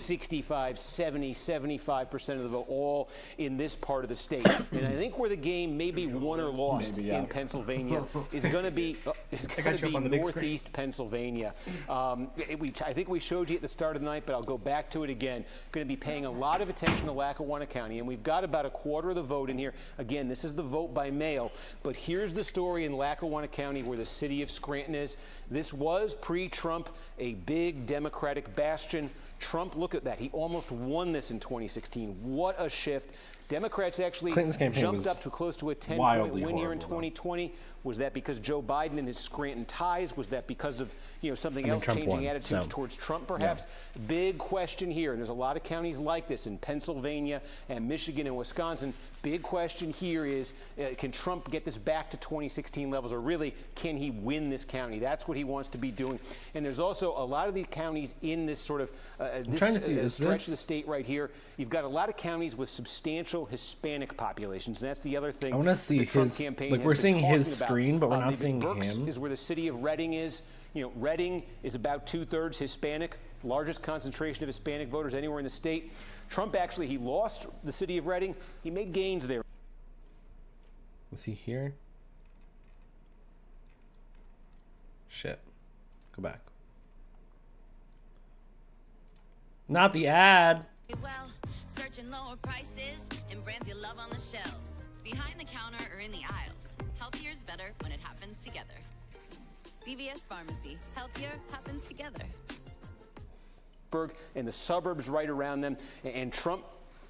65, 70, 75% of the vote, all in this part of the state. And I think where the game may be won or lost in Pennsylvania is going to be northeast Pennsylvania. I think we showed you at the start of the night, but I'll go back to it again. Going to be paying a lot of attention to Lackawanna County, and we've got about a quarter of the vote in here. Again, this is the vote by mail, but here's the story in Lackawanna County where the city of Scranton is. This was pre-Trump a big Democratic bastion. Trump, look at that. He almost won this in 2016. What a shift. Democrats actually jumped up to close to a 10-point win here in 2020. Was that because Joe Biden and his Scranton ties? Was that because of something else, changing attitudes towards Trump, perhaps? Yeah. Big question here, and there's a lot of counties like this in Pennsylvania and Michigan and Wisconsin. Big question here is, can Trump get this back to 2016 levels, or really, can he win this county? That's what he wants to be doing. And there's also a lot of these counties in this sort of stretch of the state right here. You've got a lot of counties with substantial Hispanic populations, and that's the other thing. I want to see his. Like, we're seeing his screen, but we're not seeing him. Is where the city of Reading is. Reading is about 2/3 Hispanic, largest concentration of Hispanic voters anywhere in the state. Trump actually, he lost the city of Reading. He made gains there. Was he here? Shit. Go back. Not the ad. Well, searching lower prices and brands you love on the shelves. Behind the counter or in the aisles. Healthier's better when it happens together. CVS Pharmacy. Healthier happens together. And the suburbs right around them. And Trump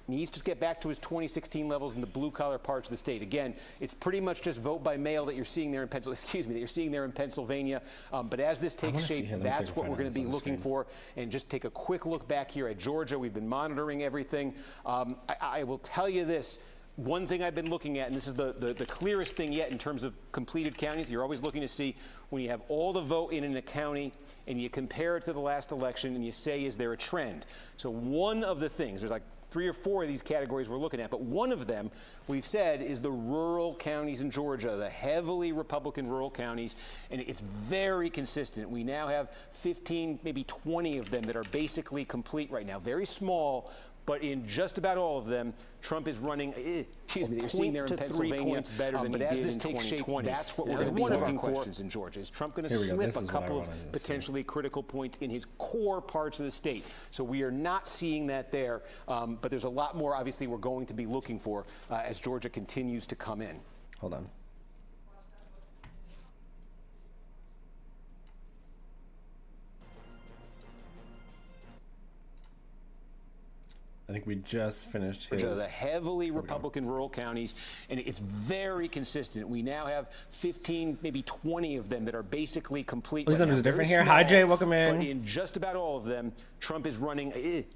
needs to get back to his 2016 levels in the blue-collar parts of the state. Again, it's pretty much just vote by mail that you're seeing there in Pennsylvania. But as this takes shape, that's what we're going to be looking for. And just take a quick look back here at Georgia. We've been monitoring everything. I will tell you this. One thing I've been looking at, and this is the clearest thing yet in terms of completed counties, you're always looking to see when you have all the vote in a county and you compare it to the last election and you say, is there a trend? So one of the things, there's like 3 or 4 of these categories we're looking at, but one of them we've said is the rural counties in Georgia, the heavily Republican rural counties, and it's very consistent. We now have 15, maybe 20 of them that are basically complete right now. Very small, but in just about all of them, Trump is running, you're seeing there in Pennsylvania, better than but as this takes shape, that's what we're going to be looking for in Georgia. Is Trump going to slip a couple of potentially critical points in his core parts of the state? So we are not seeing that there, but there's a lot more, obviously, we're going to be looking for as Georgia continues to come in. Hold on. I think we just finished his. The heavily Republican rural counties, and it's very consistent. We now have 15, maybe 20 of them that are basically complete. Please right now. Different here. Hi, Jay. Welcome in. But in just about all of them, Trump is running a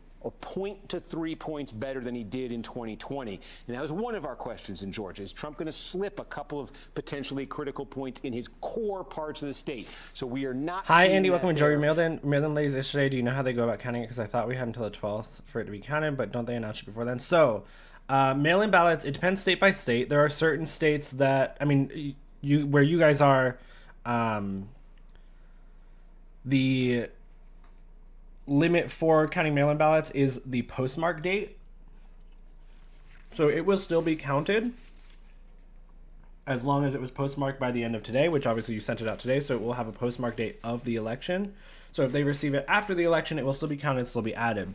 point to 3 points better than he did in 2020. And that was one of our questions in Georgia. Is Trump going to slip a couple of potentially critical points in his core parts of the state? So we are not. Hi, Andy. Welcome to Joey. Mailed in ladies yesterday. Do you know how they go about counting it? Because I thought we had until the 12th for it to be counted, but don't they announce it before then? So mail-in ballots, it depends state by state. There are certain states that, I mean, where you guys are, the limit for counting mail-in ballots is the postmark date. So it will still be counted as long as it was postmarked by the end of today, which obviously you sent it out today, so it will have a postmark date of the election. So if they receive it after the election, it will still be counted, still be added.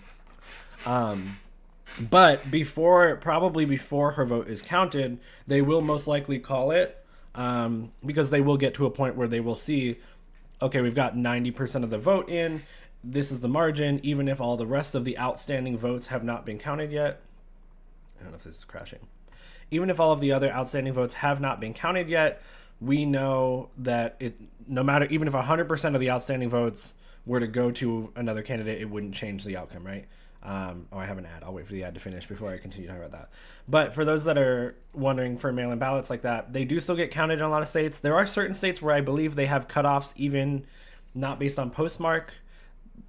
But probably before her vote is counted, they will most likely call it, because they will get to a point where they will see, okay, we've got 90% of the vote in. This is the margin, even if all the rest of the outstanding votes have not been counted yet. I don't know if this is crashing. Even if all of the other outstanding votes have not been counted yet, we know that even if 100% of the outstanding votes were to go to another candidate, it wouldn't change the outcome, right? I have an ad. I'll wait for the ad to finish before I continue talking about that. But for those that are wondering for mail-in ballots like that, they do still get counted in a lot of states. There are certain states where I believe they have cutoffs even not based on postmark.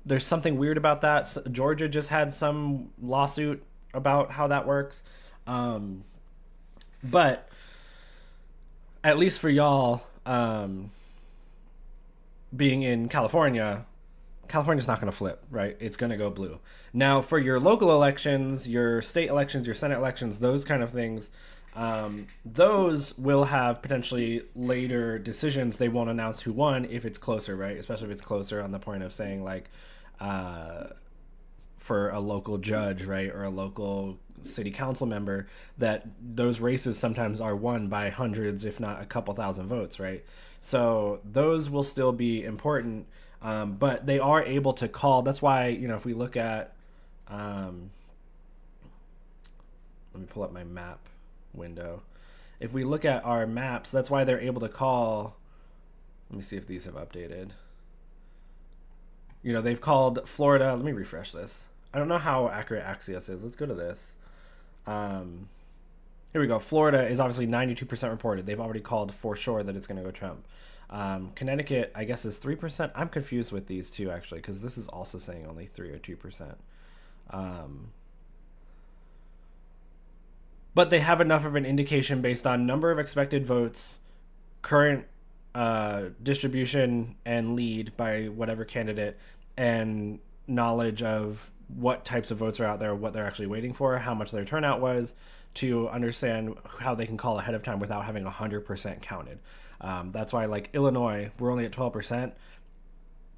There's something weird about that. Georgia just had some lawsuit about how that works. But at least for y'all, being in California, California's not going to flip, right? It's going to go blue. Now, for your local elections, your state elections, your Senate elections, those kind of things, those will have potentially later decisions. They won't announce who won if it's closer, right? Especially if it's closer on the point of saying, like, for a local judge, right, or a local city council member, that those races sometimes are won by hundreds, if not a couple thousand votes, right? So those will still be important, but they are able to call. That's why, if we look at, let me pull up my map window. If we look at our maps, that's why they're able to call. Let me see if these have updated. They've called Florida. Let me refresh this. I don't know how accurate Axios is. Let's go to this. Here we go. Florida is obviously 92% reported. They've already called for sure that it's going to go Trump. Connecticut, I guess, is 3%. I'm confused with these two, actually, because this is also saying only 3 or 2%. But they have enough of an indication based on number of expected votes, current distribution and lead by whatever candidate, and knowledge of what types of votes are out there, what they're actually waiting for, how much their turnout was, to understand how they can call ahead of time without having 100% counted. That's why, like Illinois, we're only at 12%.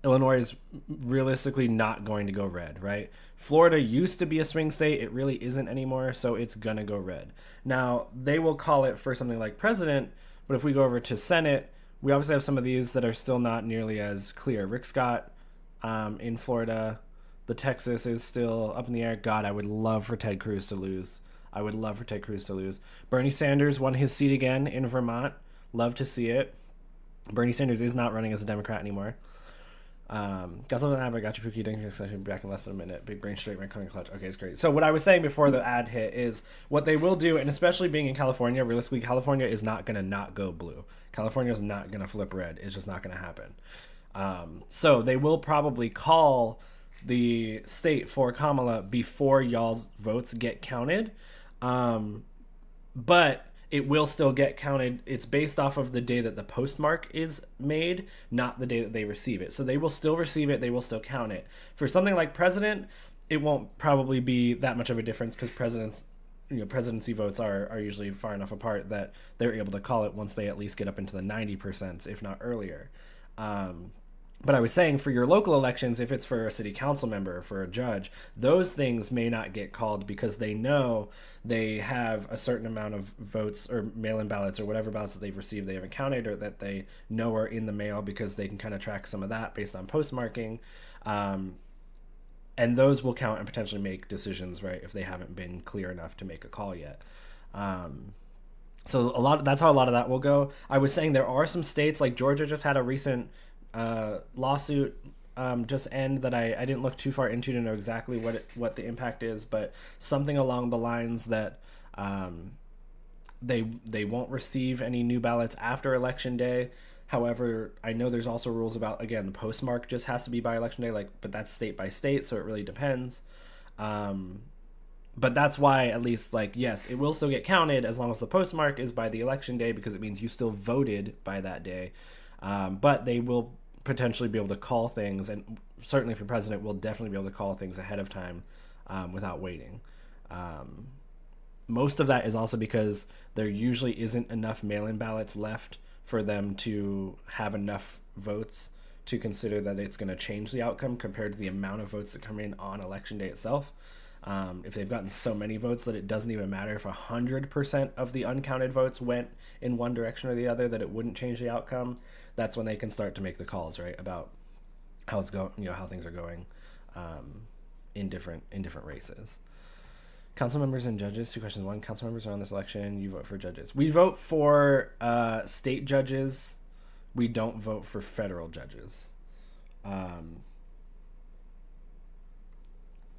Illinois is realistically not going to go red, right? Florida used to be a swing state. It really isn't anymore, so it's going to go red. Now, they will call it for something like president, but if we go over to Senate, we obviously have some of these that are still not nearly as clear. Rick Scott in Florida. The Texas is still up in the air. God, I would love for Ted Cruz to lose. Bernie Sanders won his seat again in Vermont. Love to see it. Bernie Sanders is not running as a Democrat anymore. Got something to add, but got your Pookie Ding session back in less than a minute. Big brain straight, right coming clutch. Okay, it's great. So what I was saying before the ad hit is what they will do, and especially being in California, realistically, California is not going to not go blue. California is not going to flip red. It's just not going to happen. So they will probably call the state for Kamala before y'all's votes get counted. But it will still get counted. It's based off of the day that the postmark is made, not the day that they receive it. So they will still receive it. They will still count it. For something like president, it won't probably be that much of a difference because presidency votes are usually far enough apart that they're able to call it once they at least get up into the 90%, if not earlier. But I was saying for your local elections, if it's for a city council member or for a judge, those things may not get called because they know they have a certain amount of votes or mail-in ballots or whatever ballots that they've received they haven't counted or that they know are in the mail because they can kind of track some of that based on postmarking. And those will count and potentially make decisions, right, if they haven't been clear enough to make a call yet. So that's how a lot of that will go. I was saying there are some states, like Georgia just had a recent lawsuit just end that I didn't look too far into to know exactly what the impact is, but something along the lines that they won't receive any new ballots after Election Day. However, I know there's also rules about, again, the postmark just has to be by Election Day, but that's state by state, so it really depends. But that's why, at least, yes, it will still get counted as long as the postmark is by the Election Day because it means you still voted by that day. But they will potentially be able to call things, and certainly for president, we'll definitely be able to call things ahead of time without waiting. Most of that is also because there usually isn't enough mail-in ballots left for them to have enough votes to consider that it's going to change the outcome compared to the amount of votes that come in on Election Day itself. If they've gotten so many votes that it doesn't even matter if 100% of the uncounted votes went in one direction or the other, that it wouldn't change the outcome, that's when they can start to make the calls, right, about how it's going, how things are going in different races. Council members and judges, 2 questions. 1, council members are on this election. You vote for judges. We vote for state judges. We don't vote for federal judges.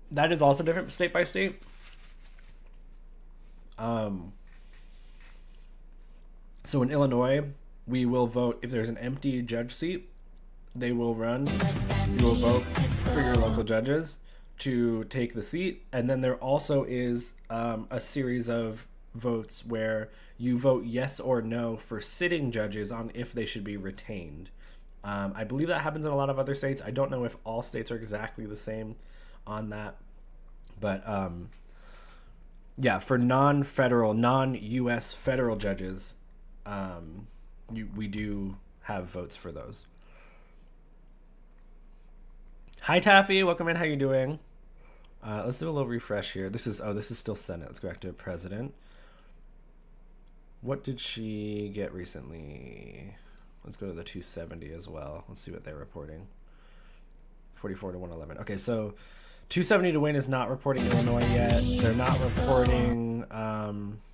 That is also different state by state. So in Illinois, we will vote if there's an empty judge seat. They will run. You will vote for your local judges to take the seat, and then there also is a series of votes where you vote yes or no for sitting judges on if they should be retained. I believe that happens in a lot of other states. I don't know if all states are exactly the same on that. But yeah, for non-federal, non-U.S. federal judges, we do have votes for those. Hi, Taffy. Welcome in. How you doing? Let's do a little refresh here. This is still Senate. Let's go back to President. What did she get recently? Let's go to the 270 as well. Let's see what they're reporting. 44 to 111. Okay, so 270 to win is not reporting Illinois yet. They're not reporting.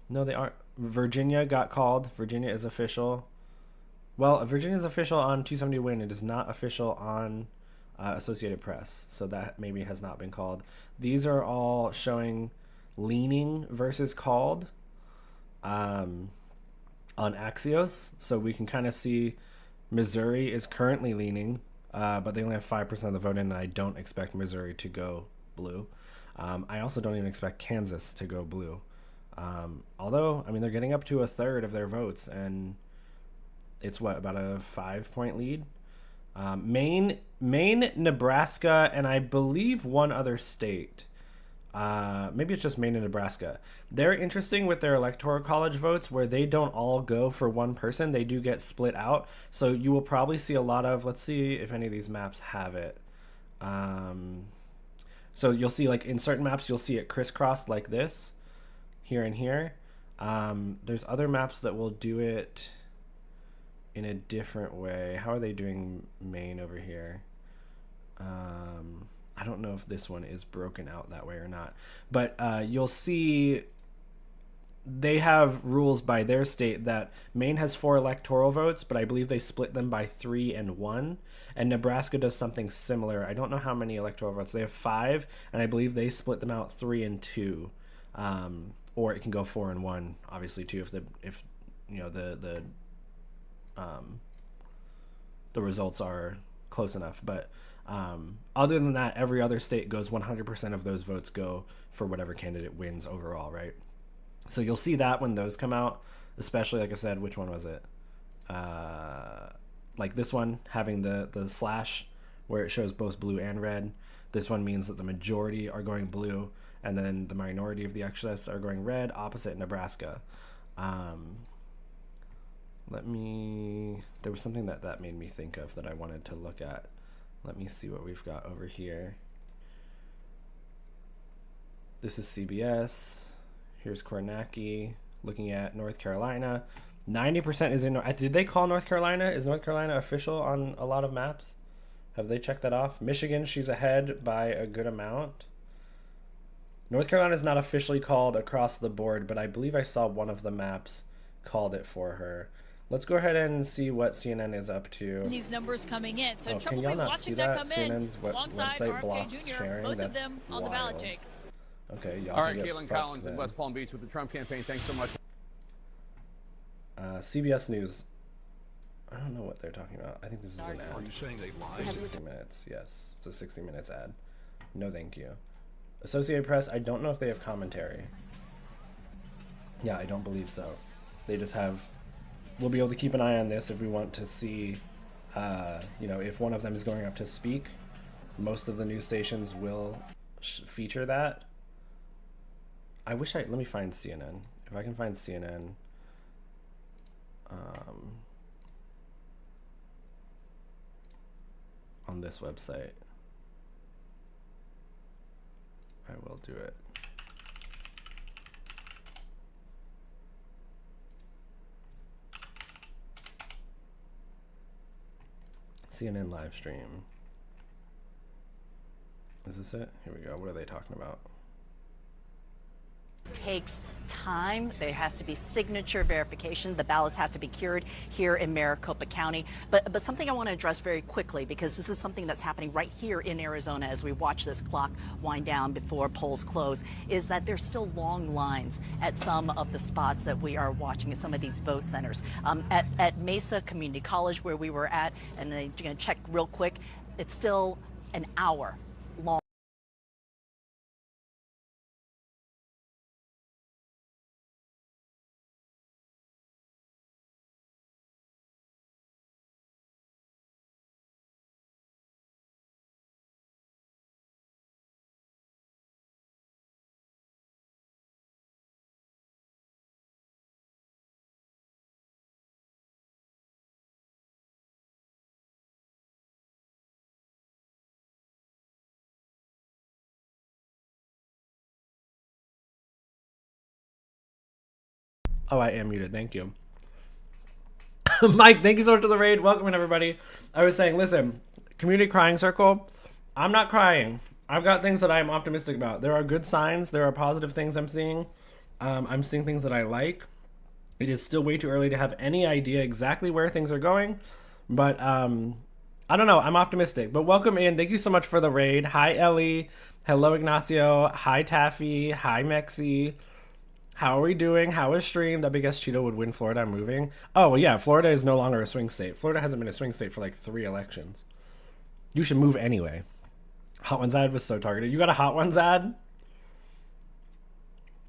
No, they aren't. Virginia got called. Virginia is official. Well, Virginia is official on 270 to win. It is not official on Associated Press. So that maybe has not been called. These are all showing leaning versus called on Axios. So we can kind of see Missouri is currently leaning, but they only have 5% of the vote in, and I don't expect Missouri to go blue. I also don't even expect Kansas to go blue. Although, I mean, they're getting up to a third of their votes, and it's about a 5-point lead. Maine, Nebraska, and I believe one other state. Maybe it's just Maine and Nebraska. They're interesting with their electoral college votes where they don't all go for one person. They do get split out. So you will probably see a lot of, let's see if any of these maps have it. So you'll see like in certain maps, you'll see it crisscrossed like this here and here. There's other maps that will do it in a different way. How are they doing Maine over here? I don't know if this one is broken out that way or not, but you'll see they have rules by their state that Maine has 4 electoral votes, but I believe they split them by 3 and 1, and Nebraska does something similar. I don't know how many electoral votes. They have 5, and I believe they split them out 3 and 2, or it can go 4 and 1, obviously too, if you know the results are close enough. But other than that, every other state goes 100% of those votes go for whatever candidate wins overall, right? So you'll see that when those come out, especially, like I said, which one was it? Like this one, having the slash where it shows both blue and red. This one means that the majority are going blue, and then the minority of the excess are going red, opposite Nebraska. There was something that made me think of that I wanted to look at. Let me see what we've got over here. This is CBS. Here's Kornacki looking at North Carolina. 90% is in. Did they call North Carolina? Is North Carolina official on a lot of maps? Have they checked that off? Michigan, she's ahead by a good amount. North Carolina is not officially called across the board, but I believe I saw one of the maps called it for her. Let's go ahead and see what CNN is up to. These numbers coming in, so can y'all not see watching that? come in CNN's alongside website RFK blocks Jr. sharing. Both That's of them on the ballot, Jake. Okay, y'all. All right, Caitlin Collins in West Palm Beach with the Trump campaign. Thanks so much. CBS News. I don't know what they're talking about. I think this is an ad. Are you saying they lied? 60 minutes. Yes, it's a 60 minutes ad. No, thank you. Associated Press. I don't know if they have commentary. Yeah, I don't believe so. They just have. We'll be able to keep an eye on this if we want to see, if one of them is going up to speak. Most of the news stations will feature that. Let me find CNN. If I can find CNN. On this website, I will do it. CNN live stream. Is this it? Here we go. What are they talking about? Takes time. There has to be signature verification. The ballots have to be cured here in Maricopa County. But something I want to address very quickly, because this is something that's happening right here in Arizona as we watch this clock wind down before polls close, is that there's still long lines at some of the spots that we are watching at some of these vote centers. At Mesa Community College, where we were at, and I'm going to check real quick, it's still an hour long. Oh, I am muted. Thank you. Mike, thank you so much for the raid. Welcome in, everybody. I was saying, listen, community crying circle. I'm not crying. I've got things that I'm optimistic about. There are good signs. There are positive things I'm seeing. I'm seeing things that I like. It is still way too early to have any idea exactly where things are going. But I don't know. I'm optimistic. But welcome in. Thank you so much for the raid. Hi, Ellie. Hello, Ignacio. Hi, Taffy. Hi, Mexi. How are we doing? How is stream? That big ass Cheeto would win Florida. I'm moving. Oh, well, yeah. Florida is no longer a swing state. Florida hasn't been a swing state for like 3 elections. You should move anyway. Hot Ones ad was so targeted. You got a Hot Ones ad?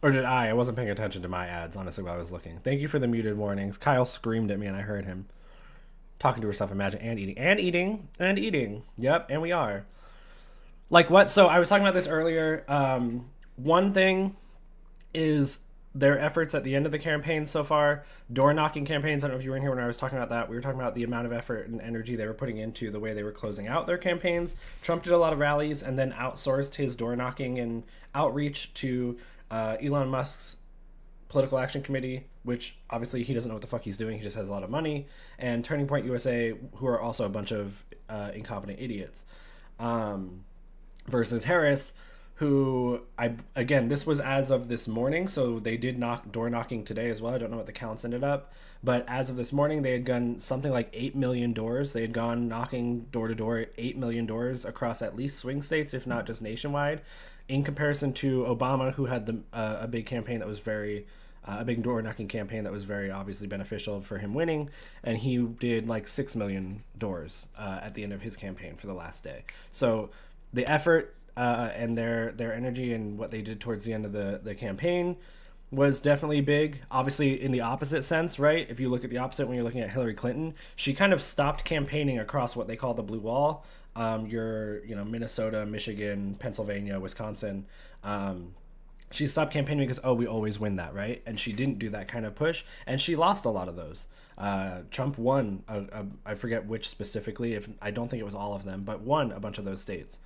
Or did I? I wasn't paying attention to my ads, honestly, while I was looking. Thank you for the muted warnings. Kyle screamed at me and I heard him. Talking to herself, imagine, and eating. And eating. And eating. Yep, and we are. Like what? So I was talking about this earlier. One thing is their efforts at the end of the campaign so far. Door-knocking campaigns. I don't know if you were in here when I was talking about that. We were talking about the amount of effort and energy they were putting into the way they were closing out their campaigns. Trump did a lot of rallies and then outsourced his door-knocking and outreach to Elon Musk's Political Action Committee, which obviously he doesn't know what the fuck he's doing. He just has a lot of money. And Turning Point USA, who are also a bunch of incompetent idiots. Versus Harris, who, this was as of this morning, so they did door knocking today as well. I don't know what the counts ended up. But as of this morning, they had done something like 8 million doors. They had gone knocking door to door 8 million doors across at least swing states, if not just nationwide. In comparison to Obama, who had a big campaign that was a big door-knocking campaign that was very obviously beneficial for him winning, and he did like 6 million doors at the end of his campaign for the last day. So the effort and their energy and what they did towards the end of the campaign was definitely big. Obviously, in the opposite sense, right? If you look at the opposite when you're looking at Hillary Clinton, she kind of stopped campaigning across what they call the blue wall. Minnesota, Michigan, Pennsylvania, Wisconsin. She stopped campaigning because, we always win that, right? And she didn't do that kind of push, and she lost a lot of those. Trump won, I forget which specifically, I don't think it was all of them, but won a bunch of those states.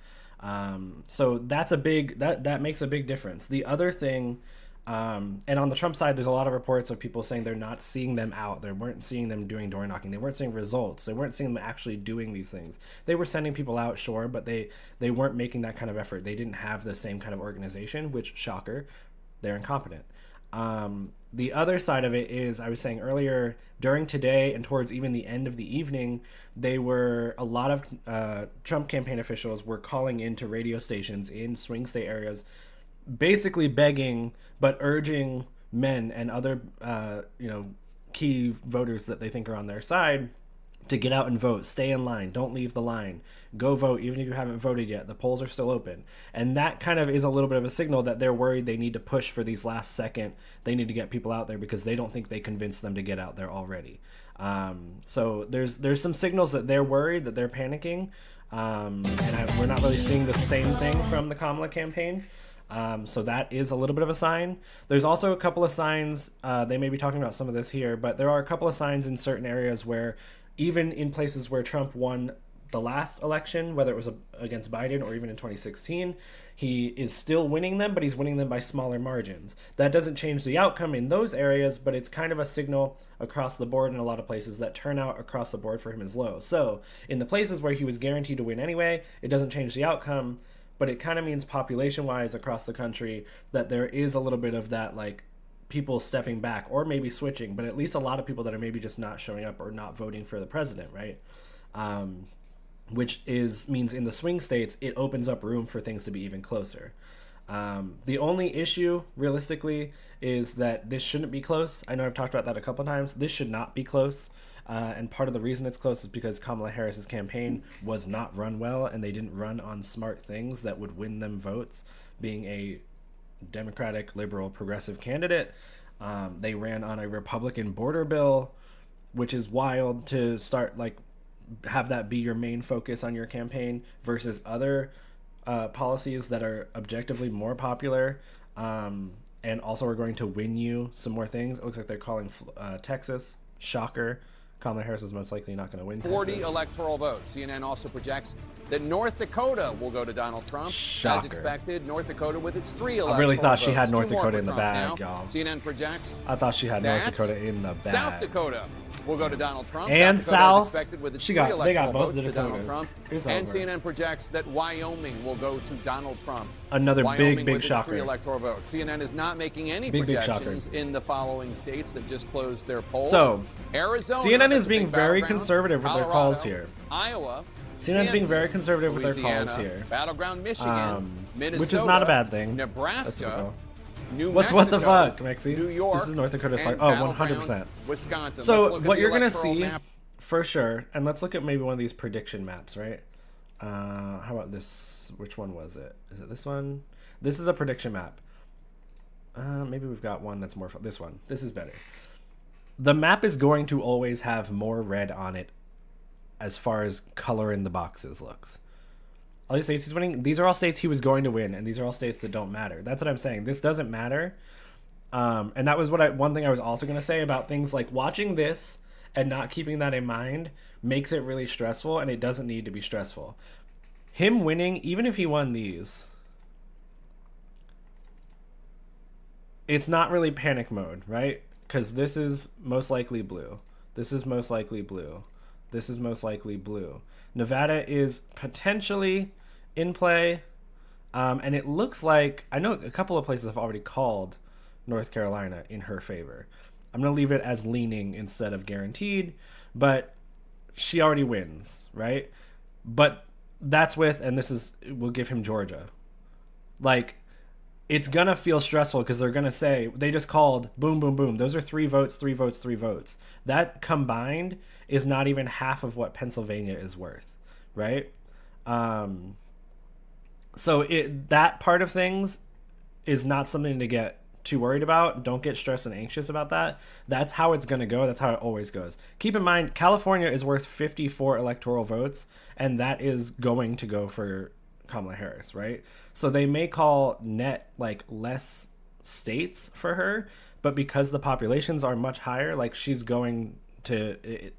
So that's that makes a big difference. The other thing, and on the Trump side, there's a lot of reports of people saying they're not seeing them out. They weren't seeing them doing door knocking. They weren't seeing results. They weren't seeing them actually doing these things. They were sending people out, sure, but they weren't making that kind of effort. They didn't have the same kind of organization, which, shocker, they're incompetent. The other side of it is, I was saying earlier, during today and towards even the end of the evening, a lot of Trump campaign officials were calling into radio stations in swing state areas, basically begging but urging men and other key voters that they think are on their side to get out and vote. Stay in line. Don't leave the line. Go vote even if you haven't voted yet. The polls are still open. And that kind of is a little bit of a signal that they're worried they need to push for these last second. They need to get people out there because they don't think they convinced them to get out there already. So there's some signals that they're worried, that they're panicking. We're not really seeing the same thing from the Kamala campaign. So that is a little bit of a sign. There's also a couple of signs, they may be talking about some of this here, but there are a couple of signs in certain areas where even in places where Trump won the last election, whether it was against Biden or even in 2016, he is still winning them, but he's winning them by smaller margins. That doesn't change the outcome in those areas, but it's kind of a signal across the board in a lot of places that turnout across the board for him is low. So in the places where he was guaranteed to win anyway, it doesn't change the outcome, but it kind of means population-wise across the country that there is a little bit of that, like, people stepping back or maybe switching, but at least a lot of people that are maybe just not showing up or not voting for the president, right? Which means in the swing states, it opens up room for things to be even closer. The only issue, realistically, is that this shouldn't be close. I know I've talked about that a couple of times. This should not be close. And part of the reason it's close is because Kamala Harris's campaign was not run well, and they didn't run on smart things that would win them votes, being a Democratic, liberal, progressive candidate. They ran on a Republican border bill, which is wild to start, have that be your main focus on your campaign versus other policies that are objectively more popular and also are going to win you some more things. It looks like they're calling Texas, shocker, Kamala Harris is most likely not going to win 40 Texas. electoral votes. CNN also projects that North Dakota will go to Donald Trump. Shocker. As expected, North Dakota with its 3 electoral votes. I really thought she had North 2 more Dakota for in the Trump bag, now. y'all. CNN projects I thought she had North that Dakota in the bag. South Dakota will go to Donald Trump. And South Dakota South, is expected with its they 3 got electoral both votes the to Donald Dakotas. Trump. It's And over. CNN projects that Wyoming will go to Donald Trump. Another Wyoming big with shocker. Its 3 electoral votes. CNN is not making any Big projections shocker. in the following states that just closed their polls. So, Arizona, CNN that's is a being big very battleground. conservative with their Colorado, calls here. Iowa. CNN is being very Kansas, conservative with their Louisiana, calls here. Battleground Michigan, Minnesota, which is not a bad thing. That's Nebraska, typical. New What Mexico, the fuck, Mexi? New York, This is North Dakota. and Oh, battleground 100%. Wisconsin. Let's So look at what the you're gonna electoral see map. for sure, and let's look at maybe one of these prediction maps, right? How about this? Which one was it? Is it this one? This is a prediction map. Maybe we've got one that's more fun. This one. This is better. The map is going to always have more red on it as far as color in the boxes looks. All these states he's winning, these are all states he was going to win, and these are all states that don't matter. That's what I'm saying. This doesn't matter. And that was one thing I was also going to say about things like watching this and not keeping that in mind makes it really stressful, and it doesn't need to be stressful. Him winning, even if he won these, it's not really panic mode, right? Because this is most likely blue. This is most likely blue. This is most likely blue. Nevada is potentially in play. And it looks like, I know a couple of places have already called North Carolina in her favor. I'm going to leave it as leaning instead of guaranteed, but she already wins, right? But that's with, and this is, we'll give him Georgia. Like, it's going to feel stressful because they're going to say, they just called, boom, boom, boom. Those are 3 votes, 3 votes, 3 votes. That combined is not even half of what Pennsylvania is worth, right? So that part of things is not something to get too worried about. Don't get stressed and anxious about that. That's how it's going to go. That's how it always goes. Keep in mind, California is worth 54 electoral votes, and that is going to go for Kamala Harris, right? So they may call net like less states for her, but because the populations are much higher, like she's going to...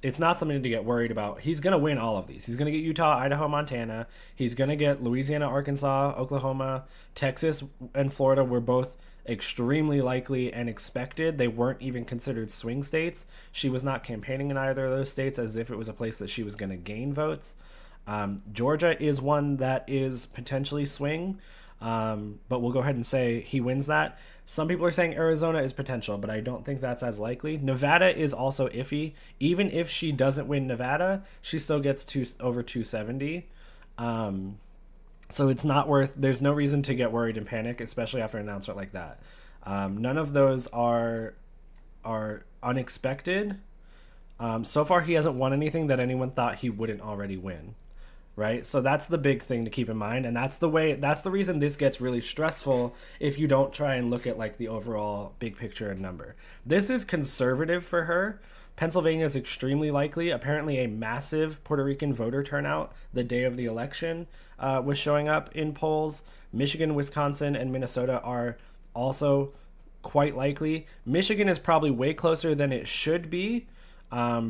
It's not something to get worried about. He's going to win all of these. He's going to get Utah, Idaho, Montana. He's going to get Louisiana, Arkansas, Oklahoma, Texas, and Florida were both extremely likely and expected. They weren't even considered swing states. She was not campaigning in either of those states as if it was a place that she was going to gain votes. Georgia is one that is potentially swing, but we'll go ahead and say he wins that. Some people are saying Arizona is potential, but I don't think that's as likely. Nevada is also iffy. Even if she doesn't win Nevada, she still gets over 270. So it's not worth, there's no reason to get worried and panic, especially after an announcement like that. None of those are unexpected. So far, he hasn't won anything that anyone thought he wouldn't already win. Right? So that's the big thing to keep in mind. And that's the reason this gets really stressful if you don't try and look at like the overall big picture and number. This is conservative for her. Pennsylvania is extremely likely. Apparently a massive Puerto Rican voter turnout the day of the election was showing up in polls. Michigan, Wisconsin, and Minnesota are also quite likely. Michigan is probably way closer than it should be.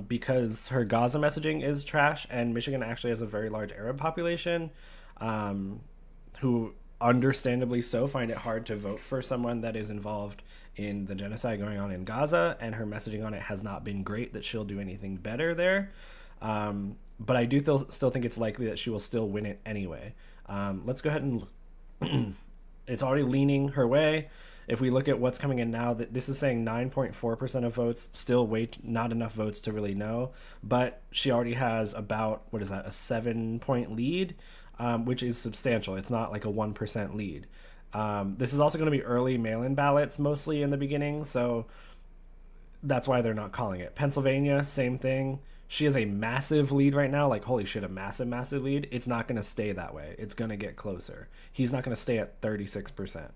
Because her Gaza messaging is trash, and Michigan actually has a very large Arab population who, understandably so, find it hard to vote for someone that is involved in the genocide going on in Gaza, and her messaging on it has not been great that she'll do anything better there. But I do still think it's likely that she will still win it anyway. Let's go ahead and... It's already leaning her way. If we look at what's coming in now, that this is saying 9.4% of votes, still not enough votes to really know, but she already has about, a 7-point lead, which is substantial. It's not like a 1% lead. This is also going to be early mail-in ballots mostly in the beginning, so that's why they're not calling it. Pennsylvania, same thing. She has a massive lead right now, like holy shit, a massive lead. It's not going to stay that way. It's going to get closer. He's not going to stay at 36%.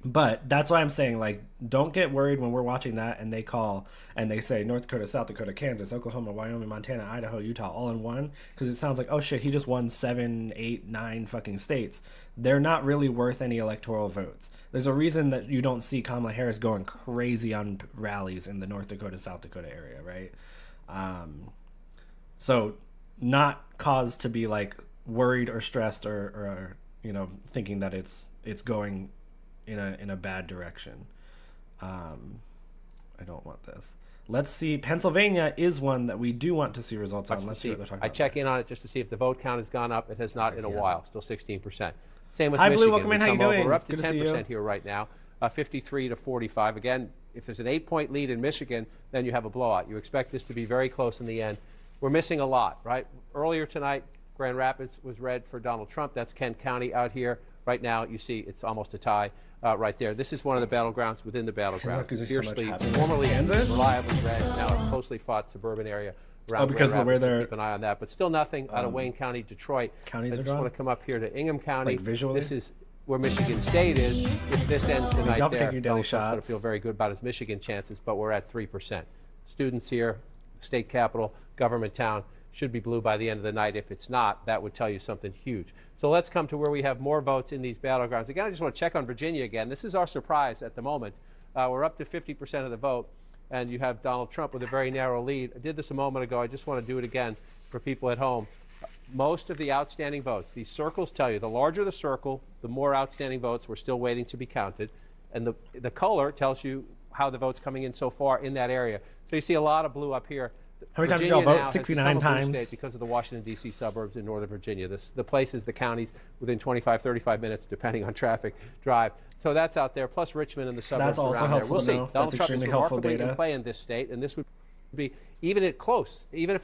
But that's why I'm saying, like, don't get worried when we're watching that and they call and they say North Dakota, South Dakota, Kansas, Oklahoma, Wyoming, Montana, Idaho, Utah, all in one. Because it sounds like, oh shit, he just won 7, 8, 9 fucking states. They're not really worth any electoral votes. There's a reason that you don't see Kamala Harris going crazy on rallies in the North Dakota, South Dakota area, right? So not cause to be like worried or stressed or you know, thinking that it's going in a bad direction. I don't want this. Let's see. Pennsylvania is one that we do want to see results on. Let's see what they're talking about. I check in on it just to see if the vote count has gone up. It has not in a while. Still 16%. Same with Hi, Michigan. Blue. Welcome in. How you doing? We're up to Good to see you. 10% here right now. 53 to 45. Again, if there's an 8-point lead in Michigan, then you have a blowout. You expect this to be very close in the end. We're missing a lot, right? Earlier tonight, Grand Rapids was red for Donald Trump. That's Kent County out here. Right now, you see it's almost a tie right there. This is one of the battlegrounds within the battleground. Fiercely, formerly reliably red, now a closely fought suburban area around because Grand of where Rapids. they're Keep an eye on that. But still nothing out of Wayne County, Detroit. Counties I are just drawn? want to come up here to Ingham County. Like visually? This is where Michigan State is. If this ends tonight have to there, take your daily Donald Trump's going to shots. feel very good about his Michigan chances, but we're at 3%. Students here, state capital, government town, should be blue by the end of the night. If it's not, that would tell you something huge. So let's come to where we have more votes in these battlegrounds. Again, I just want to check on Virginia again. This is our surprise at the moment. We're up to 50% of the vote, and you have Donald Trump with a very narrow lead. I did this a moment ago. I just want to do it again for people at home. Most of the outstanding votes, these circles tell you, the larger the circle, the more outstanding votes we're still waiting to be counted. And the color tells you how the vote's coming in so far in that area. So you see a lot of blue up here. How many times did Virginia y'all vote? now has 69 become a blue times. state because of the Washington, D.C. suburbs in Northern Virginia. The places, the counties, within 25, 35 minutes, depending on traffic, drive. So that's out there, plus Richmond and the suburbs That's also around there. helpful We'll to see. know. Donald That's Trump is extremely helpful remarkably data. in play in this state, and this would be, even if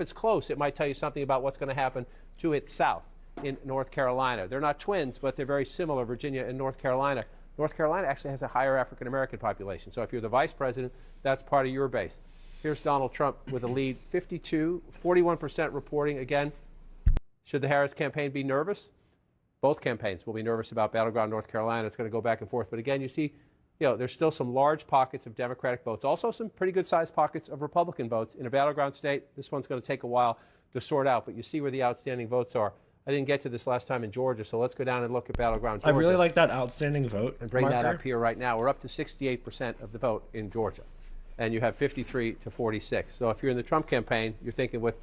it's close, it might tell you something about what's going to happen to its south in North Carolina. They're not twins, but they're very similar, Virginia and North Carolina. North Carolina actually has a higher African-American population. So if you're the vice president, that's part of your base. Here's Donald Trump with a lead, 41% reporting. Again, should the Harris campaign be nervous? Both campaigns will be nervous about battleground North Carolina. It's going to go back and forth. But again, you see, there's still some large pockets of Democratic votes, also some pretty good-sized pockets of Republican votes in a battleground state. This one's going to take a while to sort out, but you see where the outstanding votes are. I didn't get to this last time in Georgia, so let's go down and look at battleground Georgia. I really like that outstanding vote And bring marker. that up here right now. We're up to 68% of the vote in Georgia, and you have 53 to 46. So if you're in the Trump campaign, you're thinking with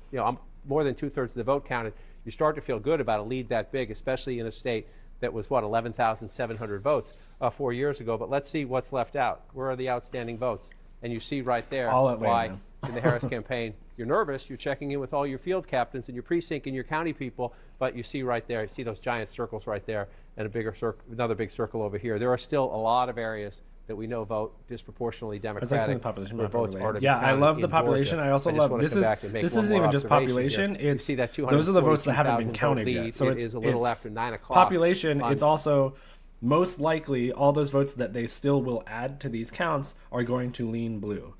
more than 2/3 of the vote counted, you start to feel good about a lead that big, especially in a state that was 11,700 votes 4 years ago. But let's see what's left out. Where are the outstanding votes? And you see right there All why Atlanta. in the Harris campaign you're nervous. You're checking in with all your field captains and your precinct and your county people, but you see right there, you see those giant circles right there, and another big circle over here. There are still a lot of areas that we know vote disproportionately Democratic. The population where votes are to be yeah, I counted love the in population. Georgia. I also just love want to this come is back and make this one isn't more even just observation population. here. You It's see that those are the votes that haven't been 242,000 counted vote yet. So lead. It is a little after 9 o'clock. Population. It's also most likely all those votes that they still will add to these counts are going to lean blue.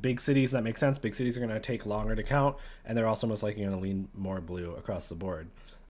Big cities, that makes sense. Big cities are going to take longer to count, and they're also most likely going to lean more blue across the board.